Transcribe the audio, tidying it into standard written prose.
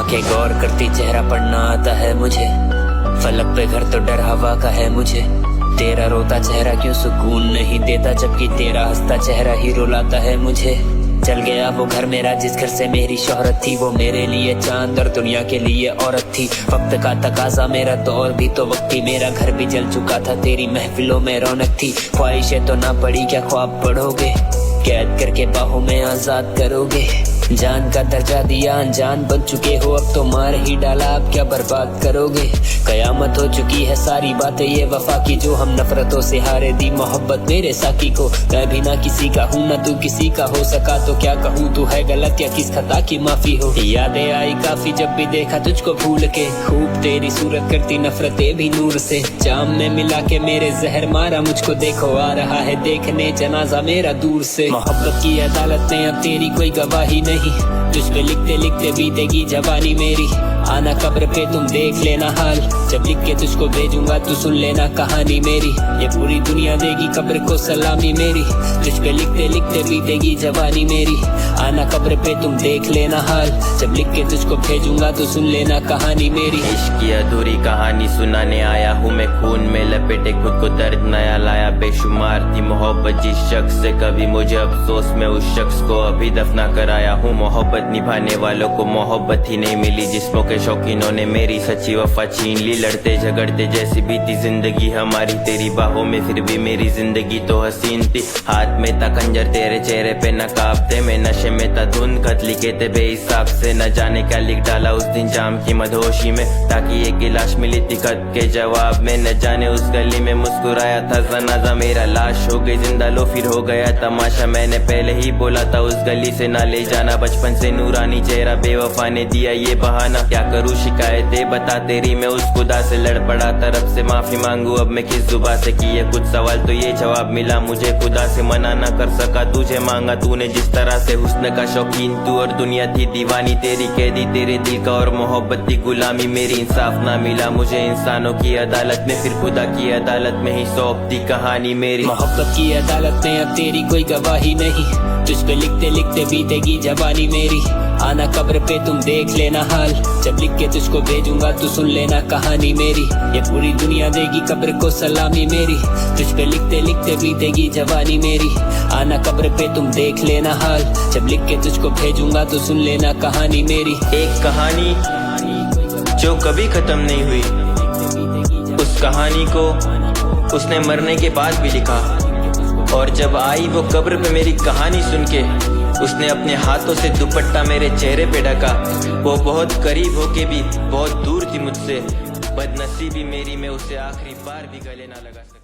आंखें गौर करती चेहरा पढ़ना आता है मुझे। फलक पे घर तो डर हवा का है मुझे। तेरा रोता चेहरा क्यों सुकून नहीं देता, जबकि तेरा हंसता चेहरा ही रुलाता है मुझे। चल गया वो घर मेरा जिस घर से मेरी शोहरत थी, वो मेरे लिए चांद और दुनिया के लिए औरत थी। वक्त का तकाजा मेरा दौर भी तो वक्ती, मेरा घर भी जल चुका था, तेरी महफिलों में रौनक थी। ख्वाहिशें तो ना पड़ी क्या ख्वाब पढ़ोगे, कैद करके बाहों में आजाद करोगे। जान का दर्जा दिया अनजान बन चुके हो, अब तो मार ही डाला अब क्या बर्बाद करोगे। कयामत हो चुकी है सारी बातें ये वफा की, जो हम नफरतों से हारे दी मोहब्बत मेरे साकी को। मैं भी ना किसी का हूँ ना तू किसी का हो सका, तो क्या कहूँ तू है गलत या किस खता की माफी हो। यादें आई काफी जब भी देखा तुझको भूल के, खूब तेरी सूरत करती नफरतें भी नूर से। जाम में मिला के मेरे जहर मारा मुझको, देखो आ रहा है देखने जनाजा मेरा दूर से। मोहब्बत की अदालत में अब तेरी कोई गवाही नहीं, तुझ पे लिखते लिखते बीतेगी जवानी मेरी। आना कब्र पे तुम देख लेना हाल, जब लिख के तुझको भेजूंगा तू सुन लेना कहानी मेरी। ये पूरी दुनिया देगी कब्र को सलामी मेरी, तुझ पे लिखते लिखते बीतेगी जवानी मेरी। आना कब्र पे तुम देख लेना हाल, जब लिख के तुझको भेजूंगा तू सुन लेना कहानी मेरी। इश्क की अधूरी कहानी सुनाने आया हूँ मैं, खून में लपेटे खुद को दर्द नया लाया। बेशुमार थी मोहब्बत जिस शख्स से, कभी मुझे अफसोस में उस शख्स को अभी दफना कराया हूँ। मोहब्बत निभाने वालों को मोहब्बत ही नहीं मिली, जिस्मों के शौकीनों ने मेरी सच्ची वफा छीन ली। लड़ते झगड़ते जैसी बीती जिंदगी हमारी, तेरी बाहों में फिर भी मेरी जिंदगी तो हसीन थी। हाथ में था खंजर तेरे चेहरे पे नकाब थे, मैं नशे में था धुन खत लिखे थे बेहिसाब से। न जाने क्या लिख डाला उस दिन जाम की मदहोशी में, ताकि एक गिलास मिली थी खत के जवाब में। न जाने उस गली में मुस्कुराया था जनाजा मेरा, लाश हो गई जिंदा लो फिर हो गया तमाशा। मैंने पहले ही बोला था उस गली से ना ले जाना, बचपन से नूरानी चेहरा बेवफा ने दिया ये बहाना। क्या करूँ शिकायतें बता तेरी मैं उस खुदा से, लड़ पड़ा तरफ से माफी मांगू अब मैं किस जुबा से। किए कुछ सवाल तो ये जवाब मिला मुझे खुदा से, मना ना कर सका तुझे मांगा तूने जिस तरह से। हुस्न का शौकीन तू और दुनिया थी दीवानी तेरी, कैदी तेरे दिल का और मोहब्बत की गुलामी मेरी। इंसाफ ना मिला मुझे इंसानों की अदालत में, फिर खुदा की अदालत में ही सौंप दी कहानी मेरी। मोहब्बत की अदालत में अब तेरी कोई गवाही नहीं, तुझ पे लिखते लिखते बीतेगी जवानी मेरी। आना कब्र पे तुम देख लेना हाल, जब लिख के तुझको भेजूंगा तू सुन लेना कहानी मेरी। ये पूरी दुनिया देगी कब्र को सलामी मेरी, तुझ पे लिखते लिखते बीतेगी जवानी मेरी। आना कब्र पे तुम देख लेना हाल, जब लिख के तुझको भेजूंगा तू सुन लेना कहानी मेरी। एक कहानी जो कभी खत्म नहीं हुई, उस कहानी को उसने मरने के बाद भी लिखा। और जब आई वो कब्र पे मेरी कहानी सुन के, उसने अपने हाथों से दुपट्टा मेरे चेहरे पे ढका। वो बहुत करीब होके भी बहुत दूर थी मुझसे, बदनसीबी मेरी मैं उसे आखिरी बार भी गले ना लगा सका।